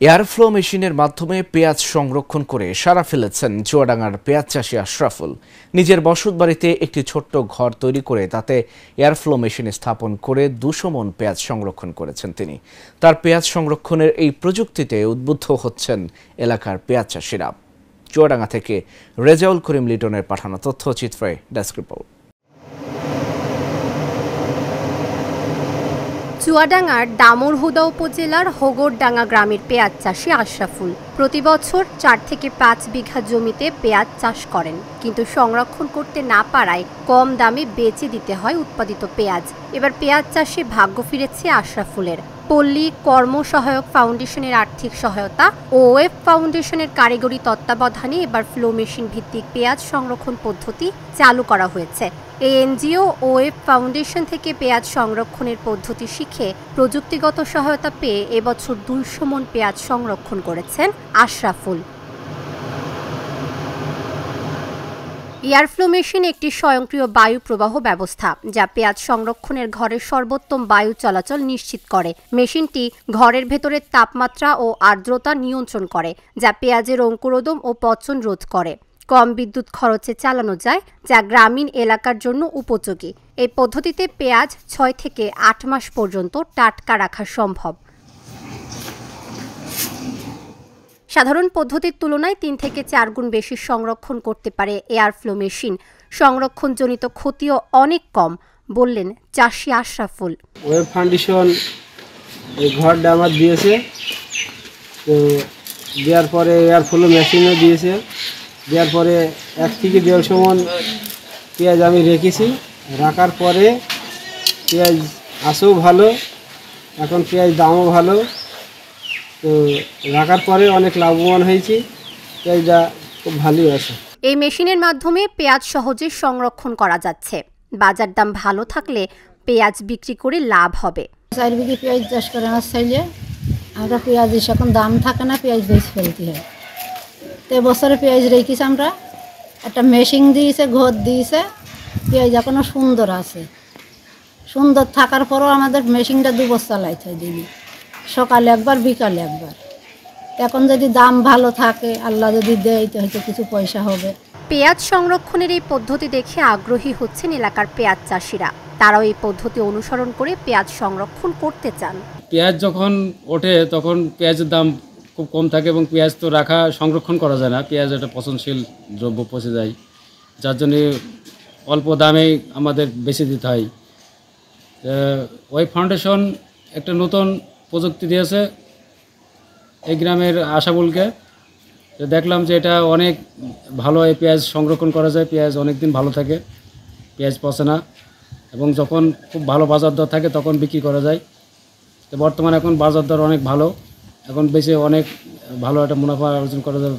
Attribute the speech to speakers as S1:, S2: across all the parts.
S1: Airflow মেশিনের মাধ্যমে পেঁয়াজ সংরক্ষণ করে সারা ফেলেছেন চুয়াডাঙ্গার পেঁয়াজ চাষী আশরাফুল। নিজের বসতবাড়িতে একটি ছোট্ট ঘর তৈরি করে তাতে এয়ারফ্লো মেশিন স্থাপন করে 200 মণ পেঁয়াজ সংরক্ষণ করেছেন তিনি। তার পেঁয়াজ সংরক্ষণের এই প্রযুক্তিতে উদ্বুদ্ধ হচ্ছেন এলাকার পেঁয়াজ চাষীরা। চুয়াডাঙ্গা থেকে রেজাউল করিম লিটনের পাঠানো তথ্যচিত্রে ডেস্ক রিপোর্ট।
S2: চুয়াডাঙ্গার দামুড়হুদা উপজেলার হোগরডাঙ্গা গ্রামের পেঁয়াজ চাষী আশরাফুল প্রতি বছর 4 থেকে 5 বিঘা জমিতে পেঁয়াজ চাষ করেন, কিন্তু সংরক্ষণ করতে না পারায় কম দামে বেচে দিতে হয় উৎপাদিত পেঁয়াজ। এবার পেঁয়াজ চাষে ভাগ্য ফিরেছে আশরাফুলের। পল্লী কর্ম সহায়ক ফাউন্ডেশনের আর্থিক সহায়তা ও ওয়েব ফাউন্ডেশনের কারিগরি তত্ত্বাবধানে এবার ফ্লো মেশিন ভিত্তিক পেঁয়াজ সংরক্ষণ পদ্ধতি চালু করা হয়েছে। এই এনজিও ও ওয়েব ফাউন্ডেশন থেকে পেঁয়াজ সংরক্ষণের পদ্ধতি শিখে প্রযুক্তিগত সহায়তা পেয়ে এবছর 200 মণ পেঁয়াজ সংরক্ষণ করেছেন আশরাফুল। এয়ারফ্লো মেশিন একটি স্বয়ংক্রিয় বায়ু প্রবাহ ব্যবস্থা, যা পেঁয়াজ সংরক্ষণের ঘরের সর্বোত্তম বায়ু চলাচল নিশ্চিত করে। মেশিনটি ঘরের ভেতরের তাপমাত্রা ও আর্দ্রতা নিয়ন্ত্রণ করে, যা পেঁয়াজের অঙ্কুরোদম ও পচন রোধ করে। কম বিদ্যুৎ খরচে চালানো যায়, যা গ্রামীণ এলাকার জন্য উপযোগী। এই পদ্ধতিতে পেঁয়াজ 6 থেকে 8 মাস পর্যন্ত টাটকা রাখা সম্ভব। সাধারণ পদ্ধতির তুলনায় 3 থেকে 4 গুণ বেশি সংরক্ষণ করতে পারে এয়ারফ্লো মেশিন। সংরক্ষণজনিত ক্ষতিও অনেক কম বললেন চাষী আশরাফুল।
S3: ওয়েব ফাউন্ডেশন এই ঘরটা আমার দিয়েছে, তো দেওয়ার পরে এয়ারফ্লো মেশিনও দিয়েছে। দেওয়ার পরে 1 থেকে 150 মণ পেঁয়াজ আমি রেখেছি। রাখার পরে পেঁয়াজ আসেও ভালো, এখন পেঁয়াজ দামও ভালো, তো রাখার পরে অনেক লাভবান হয়েছি। পেঁয়াজটা খুব ভালোই আছে।
S2: এই মেশিনের মাধ্যমে পেঁয়াজ সহজে সংরক্ষণ করা যাচ্ছে। বাজার দাম ভালো থাকলে পেঁয়াজ বিক্রি করে লাভ হবে।
S4: 4 বিঘে পেঁয়াজ চাষ করে আমার চাইলে আমরা পেঁয়াজ এখন দাম থাকে না, পেঁয়াজ বেশি ফেলতে হয়। তো এবছরে পেঁয়াজ রেখেছি আমরা, একটা মেশিন দিয়েছে, ঘর দিয়েছে, পেঁয়াজ এখনও সুন্দর আছে। সুন্দর থাকার পরও আমাদের মেশিনটা 2 বছর চালাইতে হয় দিনে, সকালে একবার বিকালে একবার। এখন যদি দাম ভালো থাকে, আল্লাহ যদি দেয়, তো হয়তো কিছু পয়সা হবে।
S2: পেঁয়াজ সংরক্ষণের এই পদ্ধতি দেখে আগ্রহী হচ্ছেন এলাকার পেঁয়াজ চাষিরা। তারাও এই পদ্ধতি অনুসরণ করে পেঁয়াজ সংরক্ষণ করতে চান।
S5: পেঁয়াজ যখন ওঠে তখন পেঁয়াজের দাম খুব কম থাকে এবং পেঁয়াজ তো রাখা সংরক্ষণ করা যায় না। পেঁয়াজ একটা পচনশীল দ্রব্য, পচে যায়, যার জন্যে অল্প দামেই আমাদের বেশি দিতে হয়। ওয়েব ফাউন্ডেশন একটা নতুন প্রযুক্তি দিয়েছে এই গ্রামের আশাফুলকে। দেখলাম যে এটা অনেক ভালো, এই পেঁয়াজ সংরক্ষণ করা যায়, পেঁয়াজ অনেক দিন ভালো থাকে, পেঁয়াজ পচে না, এবং যখন খুব ভালো বাজার দর থাকে তখন বিক্রি করা যায়। তো বর্তমানে এখন বাজার দর অনেক ভালো, এখন বেশি অনেক ভালো একটা মুনাফা অর্জন করা যাবে।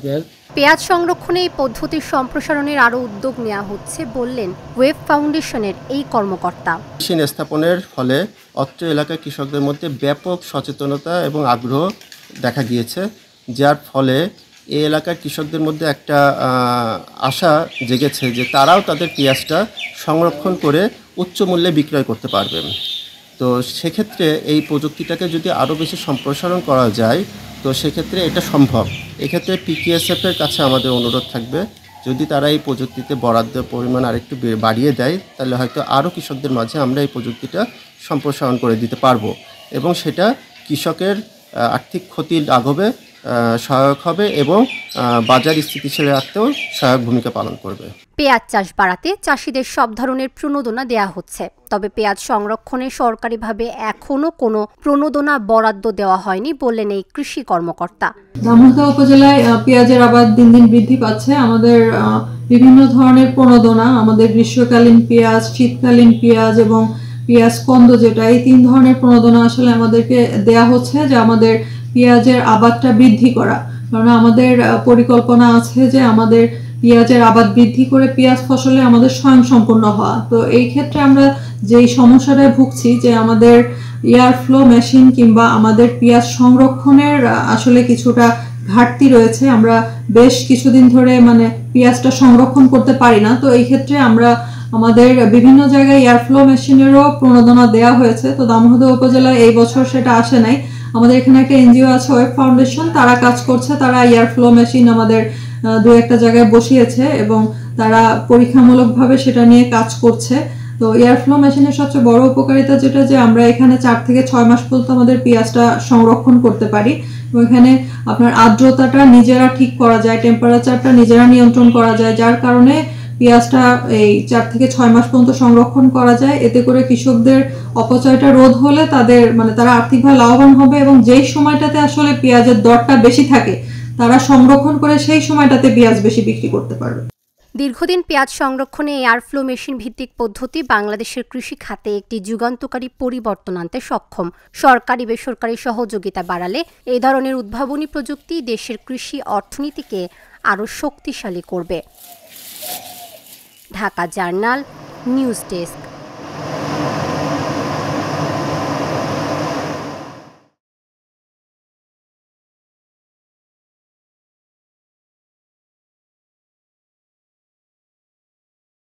S2: পেঁয়াজ সংরক্ষণে এই পদ্ধতির সম্প্রসারণের আরও উদ্যোগ নেওয়া হচ্ছে বললেন ওয়েব ফাউন্ডেশনের এই কর্মকর্তা।
S6: মেশিন স্থাপনের ফলে অত্র এলাকার কৃষকদের মধ্যে ব্যাপক সচেতনতা এবং আগ্রহ দেখা গিয়েছে, যার ফলে এই এলাকার কৃষকদের মধ্যে একটা আশা জেগেছে যে তারাও তাদের পেঁয়াজটা সংরক্ষণ করে উচ্চ মূল্যে বিক্রয় করতে পারবেন। তো সেক্ষেত্রে এই প্রযুক্তিটাকে যদি আরও বেশি সম্প্রসারণ করা যায়, তো সেক্ষেত্রে এটা সম্ভব। এক্ষেত্রে পিকেএসএফের কাছে আমাদের অনুরোধ থাকবে, যদি তারা এই প্রযুক্তিতে বরাদ্দের পরিমাণ আরেকটু বাড়িয়ে দেয়, তাহলে হয়তো আরও কৃষকদের মাঝে আমরা এই প্রযুক্তিটা সম্প্রসারণ করে দিতে পারবো, এবং সেটা কৃষকের আর্থিক ক্ষতি লাঘবে সহায়ক হবে এবং বাজার স্থিতিশীল রাখতেও সহায়ক ভূমিকা পালন করবে।
S2: পেঁয়াজ চাষ বাড়াতে চাষিদের সব ধরনের প্রণোদনা দেওয়া হচ্ছে, তবে পেঁয়াজ সংরক্ষণে সরকারিভাবে এখনো কোনো প্রণোদনা বরাদ্দ দেওয়া হয়নি বললেন এই কৃষি কর্মকর্তা।
S7: দামুড়হুদা উপজেলায় পেঁয়াজের আবাদ দিন দিন বৃদ্ধি পাচ্ছে। আমাদের বিভিন্ন ধরনের প্রণোদনা, আমাদের গ্রীষ্মকালীন পেঁয়াজ, শীতকালীন পেঁয়াজ এবং পেঁয়াজ কন্দ, যেটা এই 3 ধরনের প্রণোদনা আসলে আমাদেরকে দেয়া হচ্ছে, যে আমাদের পেঁয়াজের আবাদটা বৃদ্ধি করা। কারণ আমাদের পরিকল্পনা আছে যে আমাদের পেঁয়াজের আবাদ বৃদ্ধি করে পেঁয়াজ ফসলে আমাদের স্বয়ংসম্পূর্ণ হওয়া। তো এই ক্ষেত্রে আমরা যেই সমস্যাটায় ভুগছি, যে আমাদের এয়ারফ্লো মেশিন কিংবা আমাদের পেঁয়াজ সংরক্ষণের আসলে কিছুটা ঘাটতি রয়েছে। আমরা বেশ কিছুদিন ধরে পেঁয়াজটা সংরক্ষণ করতে পারি না। তো এই ক্ষেত্রে আমরা আমাদের বিভিন্ন জায়গায় এয়ারফ্লো মেশিনেরও প্রণোদনা দেওয়া হয়েছে। তো দামুড়হুদা উপজেলায় এই বছর সেটা আসে নাই। আমাদের এখানে একটা এনজিও আছে ওয়েব ফাউন্ডেশন, তারা কাজ করছে, তারা এয়ার ফ্লো মেশিন আমাদের দু একটা জায়গায় বসিয়েছে এবং তারা পরীক্ষামূলকভাবে সেটা নিয়ে কাজ করছে। তো এয়ার ফ্লো মেশিনের সবচেয়ে বড় উপকারিতা যেটা, যে আমরা এখানে 4 থেকে 6 মাস পর্যন্ত আমাদের পেঁয়াজটা সংরক্ষণ করতে পারি। এবং এখানে আপনার আর্দ্রতাটা নিজেরা ঠিক করা যায়, টেম্পারেচারটা নিজেরা নিয়ন্ত্রণ করা যায়, যার কারণে পেঁয়াজটা এই 4 থেকে 6 মাস পর্যন্ত সংরক্ষণ করা যায়। এতে করে কৃষকদের অপচয়টা রোধ হলে তারা আর্থিকভাবে লাভবান হবে এবং যেই সময়টাতে আসলে পেঁয়াজের দরটা বেশি থাকে তারা সংরক্ষণ করে সেই সময়টাতে পেঁয়াজ বেশি বিক্রি করতে পারবে।
S2: দীর্ঘদিন পেঁয়াজ সংরক্ষণে এয়ার ফ্লো মেশিন ভিত্তিক পদ্ধতি বাংলাদেশের কৃষি খাতে একটি যুগান্তকারী পরিবর্তন আনতে সক্ষম। সরকারি বেসরকারি সহযোগিতা বাড়ালে এই ধরনের উদ্ভাবনী প্রযুক্তি দেশের কৃষি অর্থনীতিকে আরও শক্তিশালী করবে। Dhaka journal, news desk.